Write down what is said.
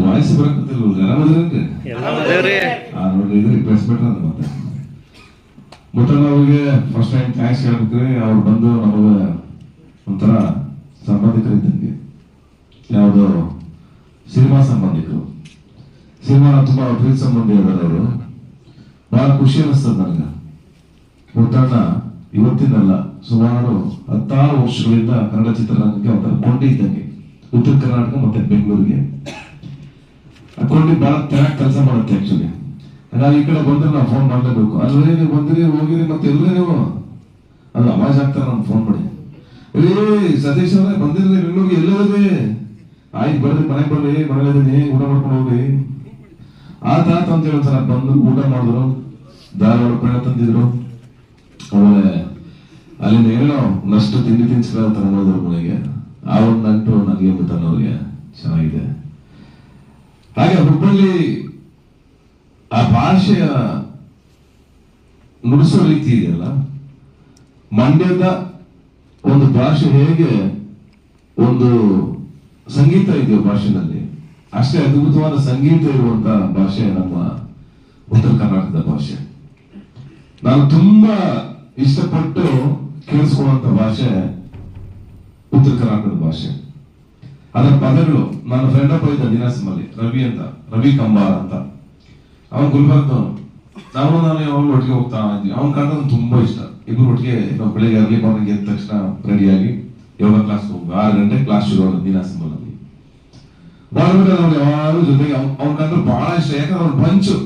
Voice ಬರಕತ್ತಿಲ್ಲ ನೋಡ್ರಿ request ಬಿಟ್ರ ಮತ್ತೆ ಮುತ್ತಣ್ಣ ಅವ್ರಿಗೆ ಫಸ್ಟ್ ಟೈಮ್ ಥ್ಯಾಂಕ್ಸ್ ಹೇಳ್ಬೇಕ್ರಿ. ಅವ್ರು ಬಂದು ನಮಗ ಒಂಥರ ಸಂಬಂಧಿಕರಿದ್ದಂಗೆ, ಯಾವುದು ಸಿನಿಮಾ ಸಂಬಂಧಿಕರು, ಸಿನಿಮಾ ತುಂಬಾ ಪ್ರೀತಿ ಸಂಬಂಧಿ ಇದ್ದಾರೆ ಅವರು. ಬಹಳ ಖುಷಿ ಅನಿಸ್ತದ ನನಗೆ. ಮುತ್ತಣ್ಣ ಇವತ್ತಿನಲ್ಲ, ಸುಮಾರು 16 ವರ್ಷಗಳಿಂದ ಕನ್ನಡ ಚಿತ್ರರಂಗಕ್ಕೆ ಒಂಥರ ಕೊಂಡಿ ಇದ್ದಂಗೆ, ಉತ್ತರ ಕರ್ನಾಟಕ ಮತ್ತೆ ಬೆಂಗಳೂರಿಗೆ ಕೊಂಡಿ ಬಹಳ ಚೆನ್ನಾಗಿ ಕೆಲಸ ಮಾಡುತ್ತೆ. ಆಕ್ಚುಲಿ ಹಾಗಾಗಿ ಈ ಕಡೆ ಬಂದ್ರೆ ನಾವು ಫೋನ್ ಮಾಡ್ಲೇಬೇಕು. ಅಲ್ವೇ ನೀವು ಬಂದಿರಿ ಹೋಗಿರಿ ಮತ್ತೆ ಎಲ್ರಿ ನೀವು ಅದು ಅವಾಜ್ ಆಗ್ತಾರೆ. ನಾನು ಫೋನ್ ಮಾಡಿ, ಸತೀಶ್ ಅವರೇ ಬಂದಿರ್ರಿ ಬೆಂಗಳೂರಿಗೆ, ಎಲ್ಲೋದ್ರಿ? ಆಯ್ತು ಬರ್ರಿ, ಮನೆಗೆ ಬರ್ರಿ, ಮನೇಲಿದ್ದೀನಿ, ಊಟ ಮಾಡ್ಕೊಂಡು ಹೋಗ್ರಿ. ಆತ ಅಂತ ಹೇಳ್ತಾರೆ. ಬಂದು ಊಟ ಮಾಡಿದ್ರು, ಧಾರವಾಡ ಪ್ರಯಾಣ ತಂದಿದ್ರು. ಆಮೇಲೆ ಅಲ್ಲಿಂದ ಏನೋ ನಷ್ಟು ತಿಂಡಿ ತಿನ್ಸ್ಕೊಳ್ತಾರೆ ನೋಡಿದ್ರು ಮನೆಗೆ. ಆ ಒಂದು ನಂಟು ನನಗೆ ಮುತ್ತಣ್ಣವ್ರಿಗೆ ಚೆನ್ನಾಗಿದೆ. ಹಾಗೆ ಹುಬ್ಬಳ್ಳಿ ಆ ಭಾಷೆಯ ನುಡಿಸೋ ರೀತಿ ಇದೆಯಲ್ಲ, ಮಂಡ್ಯದ ಒಂದು ಭಾಷೆ ಹೇಗೆ ಒಂದು ಸಂಗೀತ ಇದೆಯೋ ಭಾಷೆನಲ್ಲಿ, ಅಷ್ಟೇ ಅದ್ಭುತವಾದ ಸಂಗೀತ ಇರುವಂತ ಭಾಷೆ ನಮ್ಮ ಉತ್ತರ ಕರ್ನಾಟಕದ ಭಾಷೆ. ನಾನು ತುಂಬಾ ಇಷ್ಟಪಟ್ಟು ಕೇಳಿಸ್ಕೊಳ್ಳುವಂತ ಭಾಷೆ ಉತ್ತರ ಕರ್ನಾಟಕದ ಭಾಷೆ. ಅದರ ಪದಗಳು, ನನ್ನ ಫ್ರೆಂಡ್ ಒಬ್ಬ ಇದ್ದ ದಿನಾಸಮಲ್ಲಿ, ರವಿ ಅಂತ, ರವಿ ಕಂಬಾರ ಅಂತ. ಅವನ್ ಗುಲ್ಬರ್ಗದವನು. ನಾನು ಯಾವಾಗಲೂ ಒಟ್ಟಿಗೆ ಹೋಗ್ತಾ ಇದ್ವಿ. ಅವ್ನ ಕಂಡ್ರೆ ತುಂಬಾ ಇಷ್ಟ. ಇಬ್ರು ಒಟ್ಟಿಗೆ ನಾವು ಬೆಳಿಗ್ಗೆ ಅರ್ಲಿ ಮಾರ್ನಿಂಗ್ ಎದ್ದ ತಕ್ಷಣ ರೆಡಿಯಾಗಿ ಯೋಗ ಕ್ಲಾಸ್ ಹೋಗಿ 6 ಗಂಟೆ ಕ್ಲಾಸ್ ಶುರು ಆಗೋದು ದಿನಾಸಮಲ್ಲಿ. ಬಾಳ್ಬೇಕಾದ್ರೆ ಅವ್ನು ಯಾವಾಗಲೂ ಜೊತೆಗೆ ಅವ್ನ ಕಂಡ್ರೆ ಬಹಳ ಇಷ್ಟ. ಯಾಕಂದ್ರೆ ಅವ್ನ ಪಂಚು